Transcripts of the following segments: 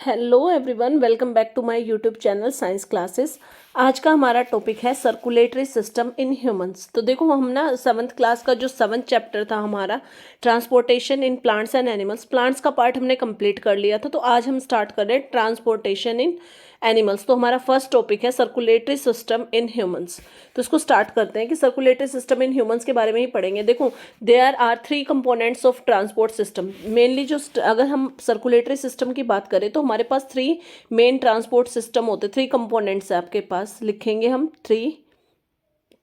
Hello everyone, welcome back to my YouTube channel science classes. आज का हमारा topic है सर्कुलेटरी सिस्टम इन ह्यूमंस। तो देखो, हम ना 7th क्लास का जो 7th चैप्टर था हमारा transportation in plants and animals, plants का पार्ट हमने कंप्लीट कर लिया था। तो आज हम स्टार्ट कर रहे हैं ट्रांसपोर्टेशन इन एनिमल्स। तो हमारा फर्स्ट टॉपिक है सर्कुलेटरी सिस्टम इन ह्यूमंस। तो इसको स्टार्ट करते हैं कि सर्कुलेटरी सिस्टम इन ह्यूमंस के बारे में ही पढ़ेंगे। देखो, there are 3 components of transport system. Mainly जो अगर हम सर्कुलेटरी सिस्टम की बात करें तो हमारे पास 3 मेन ट्रांसपोर्ट सिस्टम होते हैं। 3 कंपोनेंट्स है आपके पास, लिखेंगे हम 3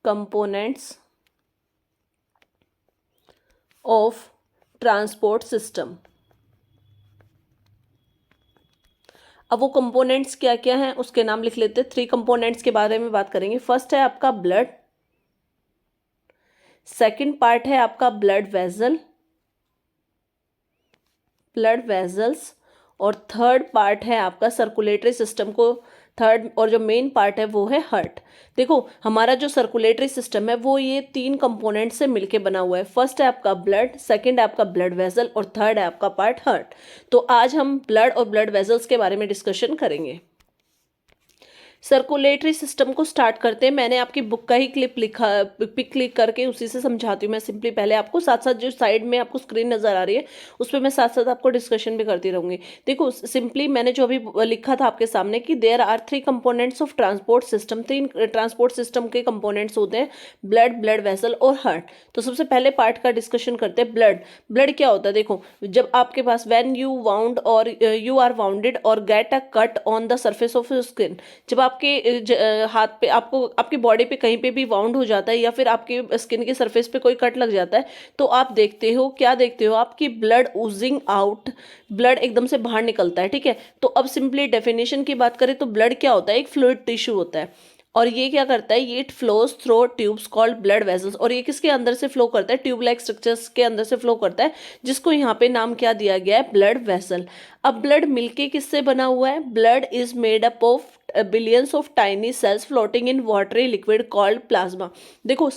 कंपोनेंट्स ऑफ ट्रांसपोर्ट सिस्टम। अब वो कंपोनेंट्स क्या क्या हैं उसके नाम लिख लेते हैं। 3 कंपोनेंट्स के बारे में बात करेंगे। फर्स्ट है आपका ब्लड, सेकंड पार्ट है आपका ब्लड वेजल्स, और थर्ड पार्ट है आपका सर्कुलेटरी सिस्टम को थर्ड, और जो मेन पार्ट है वो है हार्ट। देखो, हमारा जो सर्कुलेटरी सिस्टम है वो ये 3 कंपोनेंट से मिलके बना हुआ है। फर्स्ट है आपका ब्लड, सेकंड है आपका ब्लड वेसल, और थर्ड है आपका पार्ट हार्ट। तो आज हम ब्लड और ब्लड वेसल्स के बारे में डिस्कशन करेंगे। सर्कुलेटरी सिस्टम को स्टार्ट करते हैं। मैंने आपकी बुक का ही पिक क्लिक करके उसी से समझाती हूँ मैं सिंपली। पहले आपको साथ साथ जो साइड में आपको स्क्रीन नज़र आ रही है उस पर मैं साथ साथ आपको डिस्कशन भी करती रहूँगी। देखो, सिंपली मैंने जो अभी लिखा था आपके सामने कि there are 3 components of transport system. 3 transport system के कंपोनेंट्स होते हैं, ब्लड, ब्लड वेसल और हार्ट। तो सबसे पहले पार्ट का डिस्कशन करते हैं। ब्लड क्या होता है? देखो, जब आपके पास व्हेन यू वाउंड और यू आर वाउंडेड और get a cut on the surface of skin, जब आपके हाथ पे आपको आपकी बॉडी पे कहीं पे भी वाउंड हो जाता है या फिर आपके स्किन के सरफेस पे कोई कट लग जाता है, तो आप देखते हो, क्या देखते हो? आपकी ब्लड ओजिंग आउट, ब्लड एकदम से बाहर निकलता है। ठीक है, तो अब सिंपली डेफिनेशन की बात करें तो ब्लड क्या होता है? एक फ्लूइड टिश्यू होता है, और ये क्या करता है? ये it flows through tubes called blood vessels. और ये किसके अंदर से फ्लो करता है? ट्यूब लाइक स्ट्रक्चर्स के अंदर से फ्लो करता है, जिसको यहाँ पे नाम क्या दिया गया है? Blood vessel. अब ब्लड मिलके किससे बना हुआ है? Blood is made up of billions of tiny cells floating in watery liquid called plasma. देखो,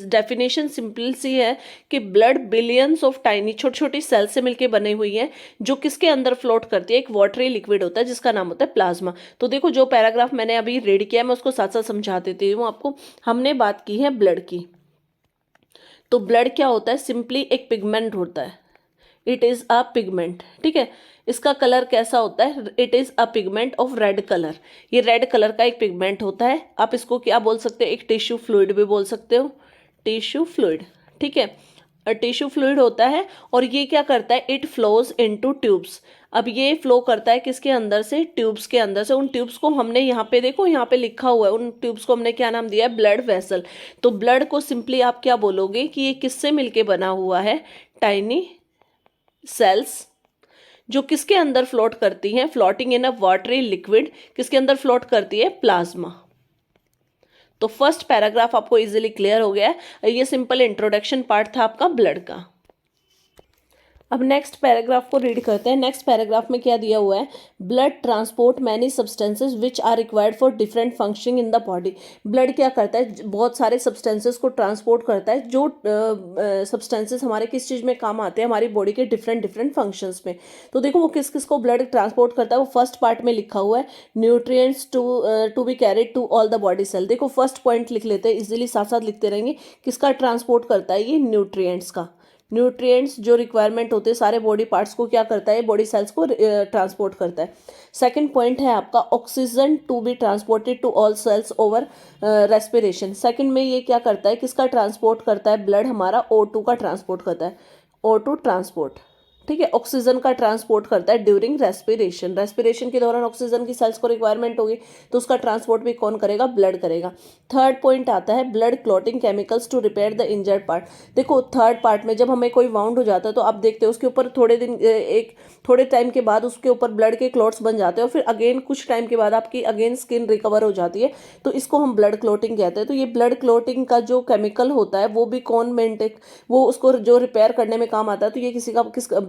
डेफिनेशन सिंपल सी है कि ब्लड बिलियंस ऑफ टाइनी छोटी छोटी सेल से मिलके बनी हुई है, जो किसके अंदर फ्लोट करती है? एक वाटरी लिक्विड होता है जिसका नाम होता है प्लाज्मा। तो देखो, जो पैराग्राफ मैंने अभी रीड किया है मैं उसको साथ साथ समझा देती हूँ आपको। हमने बात की है ब्लड की। तो ब्लड क्या होता है? सिंपली एक पिगमेंट होता है। It is a pigment. ठीक है, इसका कलर कैसा होता है? It is a pigment of red colour. ये रेड कलर का एक पिगमेंट होता है। आप इसको क्या बोल सकते हो? एक टिश्यू फ्लूइड भी बोल सकते हो, टिश्यू फ्लूइड। ठीक है, टिश्यू फ्लूइड होता है, और ये क्या करता है? It flows into tubes. अब ये फ्लो करता है किसके अंदर से? ट्यूब्स के अंदर से। उन ट्यूब्स को हमने यहाँ पे देखो, यहाँ पे लिखा हुआ है, उन ट्यूब्स को हमने क्या नाम दिया है? Blood vessel. तो ब्लड को सिंपली आप क्या बोलोगे कि ये किससे मिलके बना हुआ है? टाइनी सेल्स, जो किसके अंदर फ्लोट करती हैं? Floating in a watery liquid. किसके अंदर फ्लोट करती है? प्लाज्मा। तो फर्स्ट पैराग्राफ आपको इजीली क्लियर हो गया है। ये सिंपल इंट्रोडक्शन पार्ट था आपका ब्लड का। अब नेक्स्ट पैराग्राफ को रीड करते हैं। नेक्स्ट पैराग्राफ में क्या दिया हुआ है? Blood transport many substances which are required for different functioning in the body. Blood क्या करता है? बहुत सारे सब्सटेंसेस को ट्रांसपोर्ट करता है, जो सब्सटेंसेस हमारे किस चीज़ में काम आते हैं? हमारी बॉडी के डिफरेंट डिफरेंट फंक्शंस में। तो देखो, वो किस किस को ब्लड ट्रांसपोर्ट करता है, वो फर्स्ट पार्ट में लिखा हुआ है। Nutrients to be carried to all the body cell. देखो, फर्स्ट पॉइंट लिख लेते हैं, इजीली साथ साथ लिखते रहेंगे। किसका ट्रांसपोर्ट करता है? ये न्यूट्रिएंट्स का। न्यूट्रिएंट्स जो रिक्वायरमेंट होते हैं सारे बॉडी पार्ट्स को क्या करता है? बॉडी सेल्स को ट्रांसपोर्ट करता है। सेकंड पॉइंट है आपका oxygen to be transported to all cells over respiration. Second में ये क्या करता है? किसका ट्रांसपोर्ट करता है? ब्लड हमारा O2 का ट्रांसपोर्ट करता है, O2 ट्रांसपोर्ट। ठीक है, ऑक्सीजन का ट्रांसपोर्ट करता है ड्यूरिंग रेस्पिरेशन। रेस्पिरेशन के दौरान ऑक्सीजन की सेल्स को रिक्वायरमेंट होगी, तो उसका ट्रांसपोर्ट भी कौन करेगा? ब्लड करेगा। थर्ड पॉइंट आता है blood clotting chemicals to repair the injured part. देखो, थर्ड पार्ट में जब हमें कोई वाउंड हो जाता है तो आप देखते हो उसके ऊपर थोड़े टाइम के बाद उसके ऊपर ब्लड के क्लॉट्स बन जाते हैं, और फिर अगेन कुछ टाइम के बाद आपकी अगेन स्किन रिकवर हो जाती है, तो इसको हम ब्लड क्लॉटिंग कहते हैं। तो ये ब्लड क्लॉटिंग का जो केमिकल होता है वो भी कौन मेंटेन, वो उसको जो रिपेयर करने में काम आता है। तो ये किस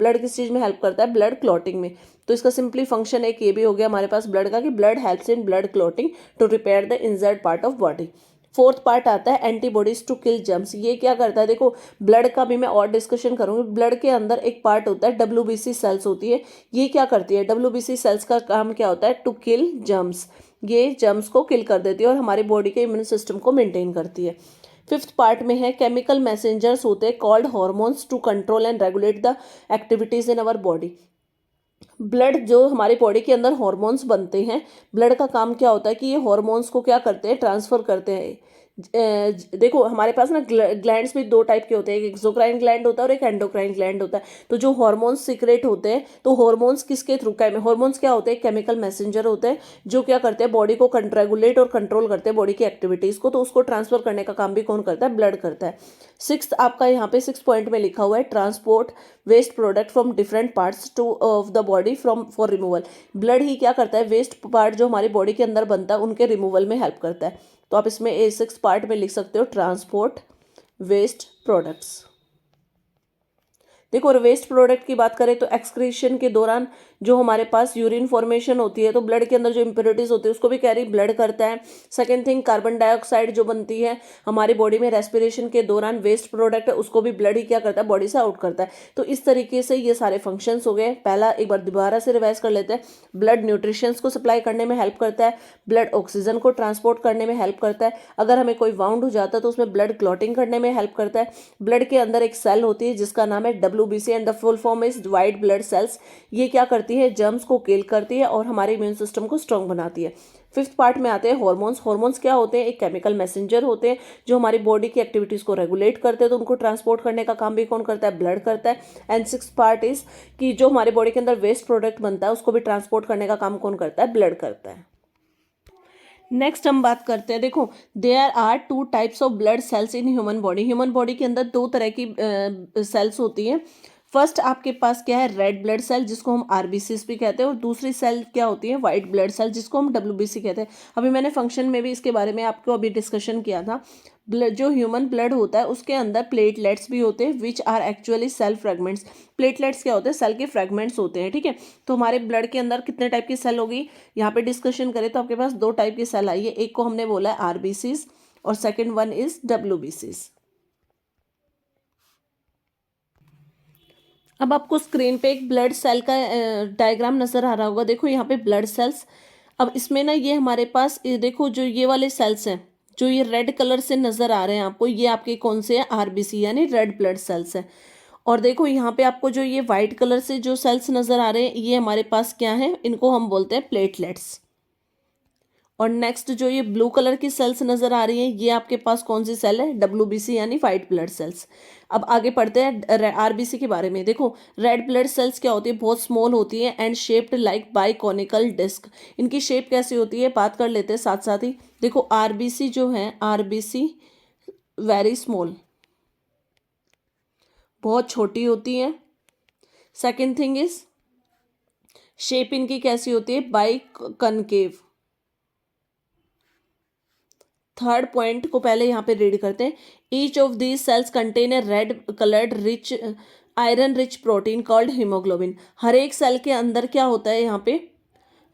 ब्लड किस चीज़ में हेल्प करता है? ब्लड क्लॉटिंग में। तो इसका सिंपली फंक्शन एक ये भी हो गया हमारे पास ब्लड का, कि blood helps in blood clotting to repair the injured part of body. Fourth part आता है एंटीबॉडीज टू किल जर्म्स। ये क्या करता है, देखो ब्लड का भी मैं और डिस्कशन करूंगी। ब्लड के अंदर एक पार्ट होता है डब्ल्यूबीसी सेल्स होती है। ये क्या करती है, डब्ल्यूबीसी सेल्स का काम क्या होता है, टू किल जर्म्स। ये जर्म्स को किल कर देती है और हमारी बॉडी के इम्यून सिस्टम को मेंटेन करती है। फिफ्थ पार्ट में है केमिकल मैसेंजर्स होते हैं called hormones to control and regulate the activities in our body. Blood जो हमारी बॉडी के अंदर हॉर्मोन्स बनते हैं, ब्लड का काम क्या होता है कि ये हॉर्मोन्स को क्या करते हैं, ट्रांसफर करते हैं। देखो हमारे पास ना ग्लैंड्स भी दो टाइप के होते हैं, एक एक्सोक्राइन ग्लैंड होता है और एक एंडोक्राइन ग्लैंड होता है। तो जो हॉर्मोन्स सीक्रेट होते हैं, तो हॉर्मोन्स किसके थ्रू, हॉर्मोन्स क्या होते हैं, केमिकल मैसेंजर होते हैं जो क्या करते हैं, बॉडी को रेगुलेट और कंट्रोल करते हैं बॉडी की एक्टिविटीज को। तो उसको ट्रांसफर करने का काम भी कौन करता है, ब्लड करता है। सिक्स आपका यहाँ पे 6 पॉइंट में लिखा हुआ है transport waste product from different parts to of the body from for removal. Blood ही क्या करता है, वेस्ट पार्ट जो हमारी बॉडी के अंदर बनता है उनके रिमूवल में हेल्प करता है। तो आप इसमें A6 पार्ट में लिख सकते हो ट्रांसपोर्ट वेस्ट प्रोडक्ट्स। देखो, और वेस्ट प्रोडक्ट की बात करें तो एक्सक्रीशन के दौरान जो हमारे पास यूरिन फॉर्मेशन होती है, तो ब्लड के अंदर जो इम्प्योरिटीज होती है उसको भी कैरी ब्लड करता है। सेकेंड थिंग, कार्बन डाइऑक्साइड जो बनती है हमारी बॉडी में रेस्पिरेशन के दौरान, वेस्ट प्रोडक्ट है उसको भी ब्लड ही क्या करता है, बॉडी से आउट करता है। तो इस तरीके से ये सारे फंक्शंस हो गए। पहला एक बार दोबारा से रिवाइज कर लेते हैं। ब्लड न्यूट्रिशंस को सप्लाई करने में हेल्प करता है, ब्लड ऑक्सीजन को ट्रांसपोर्ट करने में हेल्प करता है, अगर हमें कोई वाउंड हो जाता है तो उसमें ब्लड क्लॉटिंग करने में हेल्प करता है। ब्लड के अंदर एक सेल होती है जिसका नाम है WBC and the full form is white blood cells. ये क्या करती है, जर्म्स को किल करती है और हमारे इम्यून सिस्टम को स्ट्रांग बनाती है। फिफ्थ पार्ट में आते हैं हॉर्मोन्स। हॉर्मोन्स क्या होते हैं, एक केमिकल मैसेंजर होते हैं जो हमारी बॉडी की एक्टिविटीज को रेगुलेट करते हैं। तो उनको ट्रांसपोर्ट करने का काम भी कौन करता है, ब्लड करता है। एंड सिक्स पार्ट इज कि जो हमारी बॉडी के अंदर वेस्ट प्रोडक्ट बनता है उसको भी ट्रांसपोर्ट करने का काम कौन करता है, ब्लड करता है। नेक्स्ट हम बात करते हैं, देखो there are 2 types of blood cells in human body. Human body के अंदर 2 तरह की सेल्स होती हैं। फर्स्ट आपके पास क्या है, रेड ब्लड सेल जिसको हम आरबीसीज भी कहते हैं, और दूसरी सेल क्या होती है, व्हाइट ब्लड सेल जिसको हम डब्ल्यूबीसी कहते हैं। अभी मैंने फंक्शन में भी इसके बारे में आपको अभी डिस्कशन किया था। ब्लड जो ह्यूमन ब्लड होता है उसके अंदर प्लेटलेट्स भी होते हैं which are actually cell fragments. Platelets क्या होते हैं, सेल के फ्रेगमेंट्स होते हैं, ठीक है। तो हमारे ब्लड के अंदर कितने टाइप की सेल होगी, यहाँ पे डिस्कशन करें तो आपके पास 2 टाइप की सेल आई है। एक को हमने बोला है आरबीसीज और सेकेंड वन इज डब्ल्यूबीसीज। अब आपको स्क्रीन पे एक ब्लड सेल का डायग्राम नजर आ रहा होगा। देखो यहाँ पे ब्लड सेल्स, अब इसमें ना ये हमारे पास देखो जो ये वाले सेल्स हैं जो ये रेड कलर से नजर आ रहे हैं आपको, ये आपके कौन से हैं, आरबीसी यानी रेड ब्लड सेल्स हैं। और देखो यहाँ पे आपको जो ये वाइट कलर से जो सेल्स नजर आ रहे हैं ये हमारे पास क्या है, इनको हम बोलते हैं प्लेटलेट्स। और नेक्स्ट जो ये ब्लू कलर की सेल्स नजर आ रही हैं ये आपके पास कौन सी सेल है, डब्ल्यूबीसी यानी व्हाइट ब्लड सेल्स। अब आगे पढ़ते हैं आरबीसी के बारे में। देखो रेड ब्लड सेल्स क्या होती है, बहुत स्मॉल होती है एंड शेप्ड लाइक बाइकोनिकल डिस्क। इनकी शेप कैसी होती है बात कर लेते हैं साथ साथ ही। देखो आरबीसी जो है, आरबीसी वेरी स्मॉल, बहुत छोटी होती है। सेकेंड थिंग इज शेप इनकी कैसी होती है, बाइकनकेव। थर्ड पॉइंट को पहले यहाँ पे रीड करते हैं। Each of these cells contain a red coloured rich iron rich protein called haemoglobin. हर एक सेल के अंदर क्या होता है यहाँ पे,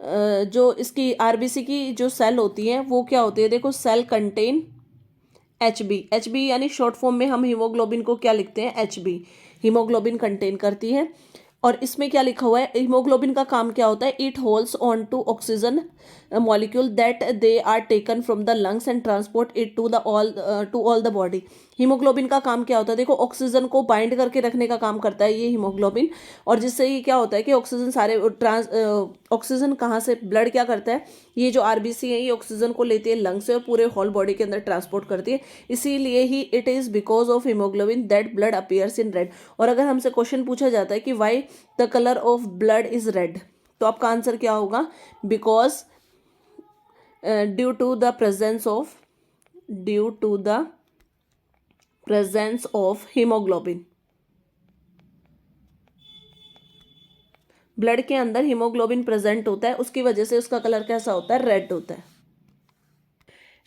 जो इसकी आरबीसी की जो सेल होती है वो क्या होती है, देखो सेल कंटेन एच बी यानी शॉर्ट फॉर्म में हम हीमोग्लोबिन को क्या लिखते हैं, HB। हीमोग्लोबिन कंटेन करती है। और इसमें क्या लिखा हुआ है, हीमोग्लोबिन का काम क्या होता है, it holds on to oxygen molecule that they are taken from the lungs and transport it to all the body. Haemoglobin का काम क्या होता है, देखो ऑक्सीजन को बाइंड करके रखने का काम करता है ये हीमोग्लोबिन। और जिससे ये क्या होता है कि ऑक्सीजन सारे ऑक्सीजन कहाँ से, ब्लड क्या करता है, ये जो आरबीसी है ये ऑक्सीजन को लेती है लंग से और पूरे होल बॉडी के अंदर ट्रांसपोर्ट करती है। इसीलिए ही it is because of haemoglobin that blood appears in red. और अगर हमसे क्वेश्चन पूछा जाता है कि why the colour of blood is red, तो आपका आंसर क्या होगा, because due to the presence of haemoglobin. Blood के अंदर हीमोग्लोबिन प्रेजेंट होता है, उसकी वजह से उसका कलर कैसा होता है, रेड होता है।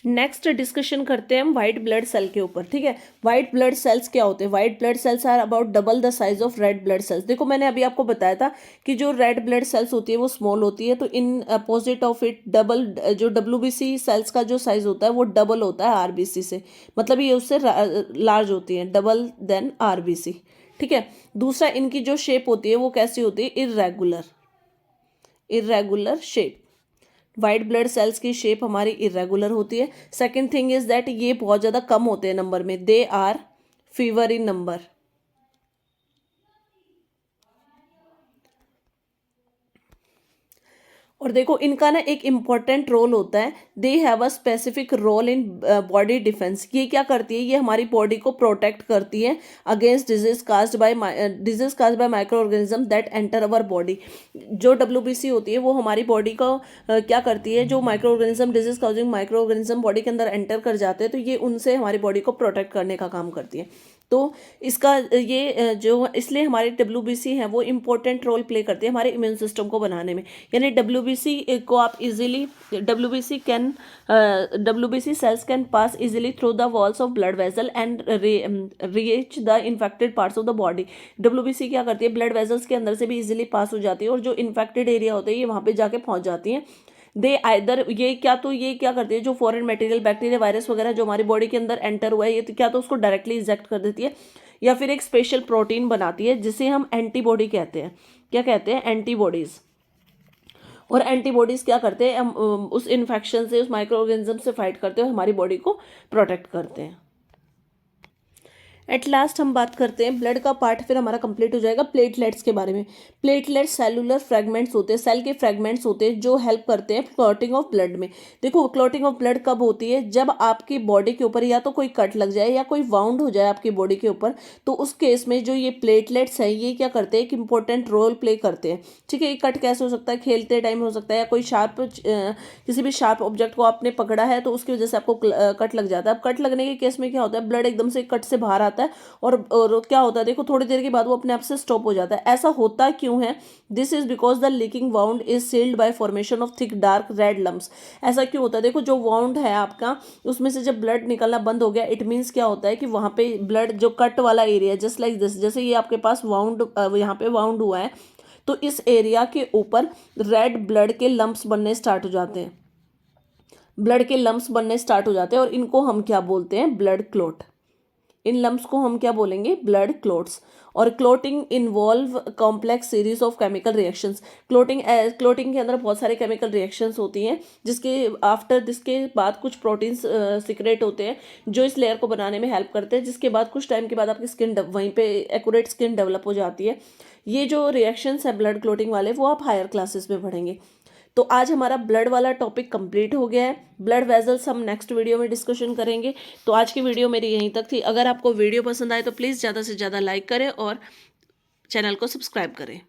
नेक्स्ट डिस्कशन करते हैं हम वाइट ब्लड सेल के ऊपर, ठीक है। वाइट ब्लड सेल्स क्या होते हैं? White blood cells are about double the size of red blood cells. देखो मैंने अभी आपको बताया था कि जो रेड ब्लड सेल्स होती है वो स्मॉल होती है, तो in opposite of it double जो डब्ल्यूबीसी सेल्स का जो साइज होता है वो डबल होता है आरबीसी से, मतलब ये उससे लार्ज होती है, डबल देन आरबीसी, ठीक है। दूसरा, इनकी जो शेप होती है वो कैसी होती है? Irregular, irregular shape. White blood sales की शेप हमारी इरेगुलर होती है। सेकंड थिंग इज दैट ये बहुत ज़्यादा कम होते हैं नंबर में, they are fewer in number. और देखो इनका ना एक इम्पॉर्टेंट रोल होता है, they have a specific role in body defence. ये क्या करती है? ये हमारी बॉडी को प्रोटेक्ट करती है against disease caused by micro organism that enter our body. जो डब्ल्यूबीसी होती है वो हमारी बॉडी को क्या करती है? जो micro organism, disease causing micro organism body के अंदर एंटर कर जाते हैं तो ये उनसे हमारी बॉडी को प्रोटेक्ट करने का काम करती है। तो इसका ये जो इसलिए हमारे डब्ल्यूबीसी हैं वो इम्पोर्टेंट रोल प्ले करती है हमारे इम्यून सिस्टम को बनाने में। यानी डब्ल्यूबीसी को आप easily WBC cells can pass easily through the walls of blood vessel and reach the infected parts of the body. WBC क्या करती है? ब्लड वेसल्स के अंदर से भी इजीली पास हो जाती है और जो इन्फेक्टेड एरिया होते हैं ये वहाँ पे जाके पहुँच जाती हैं। दे आइदर ये क्या करती है? जो फॉरेन मटेरियल, बैक्टीरिया, वायरस वगैरह जो हमारी बॉडी के अंदर एंटर हुआ है ये तो क्या तो उसको डायरेक्टली इजेक्ट कर देती है, या फिर एक स्पेशल प्रोटीन बनाती है जिसे हम एंटीबॉडी कहते हैं। क्या कहते हैं? एंटीबॉडीज। और एंटीबॉडीज क्या करते हैं? हम उस इन्फेक्शन से, उस माइक्रो ऑर्गेनिज्म से फाइट करते हैं और हमारी बॉडी को प्रोटेक्ट करते हैं। एट लास्ट हम बात करते हैं ब्लड का पार्ट, फिर हमारा कंप्लीट हो जाएगा, प्लेटलेट्स के बारे में। प्लेटलेट्स सेलुलर फ्रेगमेंट्स होते हैं, सेल के फ्रेगमेंट्स होते हैं जो हेल्प करते हैं क्लॉटिंग ऑफ ब्लड में। देखो क्लॉटिंग ऑफ ब्लड कब होती है? जब आपकी बॉडी के ऊपर या तो कोई कट लग जाए या कोई वाउंड हो जाए आपकी बॉडी के ऊपर, तो उस केस में जो ये प्लेटलेट्स हैं ये क्या करते हैं? एक इंपॉर्टेंट रोल प्ले करते हैं, ठीक है। ये कट कैसे हो सकता है? खेलते टाइम हो सकता है, या कोई शार्प किसी भी शार्प ऑब्जेक्ट को आपने पकड़ा है तो उसकी वजह से आपको कट लग जाता है। अब कट लगने के केस में क्या होता है? ब्लड एकदम से कट से बाहर आता है और क्या होता है? देखो थोड़ी देर के बाद वो अपने आप से स्टॉप हो जाता है। ऐसा होता क्यों है? This is because the leaking wound is sealed by formation of thick dark red lumps. ऐसा क्यों होता है? देखो जो वाउंड है आपका उसमें से जब ब्लड निकलना बंद हो गया, इट मीन्स क्या होता है कि वहां पे ब्लड जो कट वाला एरिया, जस्ट लाइक दिस, जैसे ये आपके पास वाउंड यहाँ पे वाउंड हुआ है तो इस एरिया के ऊपर रेड ब्लड के लम्प्स बनने स्टार्ट हो जाते हैं, ब्लड के लम्प्स बनने स्टार्ट हो जाते हैं और इनको हम क्या बोलते हैं? Blood clot. इन लम्प्स को हम क्या बोलेंगे? Blood clots. और clotting involve complex series of chemical reactions. Clotting के अंदर बहुत सारे केमिकल रिएक्शंस होती हैं जिसके बाद कुछ प्रोटीन्स सिक्रेट होते हैं जो इस लेयर को बनाने में हेल्प करते हैं, जिसके बाद कुछ टाइम के बाद आपकी स्किन वहीं पे एक्यूरेट स्किन डेवलप हो जाती है। ये जो रिएक्शंस है ब्लड क्लॉटिंग वाले वो आप हायर क्लासेस में पढ़ेंगे। तो आज हमारा ब्लड वाला टॉपिक कंप्लीट हो गया है। ब्लड वेजल्स हम नेक्स्ट वीडियो में डिस्कशन करेंगे। तो आज की वीडियो मेरी यहीं तक थी। अगर आपको वीडियो पसंद आए तो प्लीज़ ज़्यादा से ज़्यादा लाइक करें और चैनल को सब्सक्राइब करें।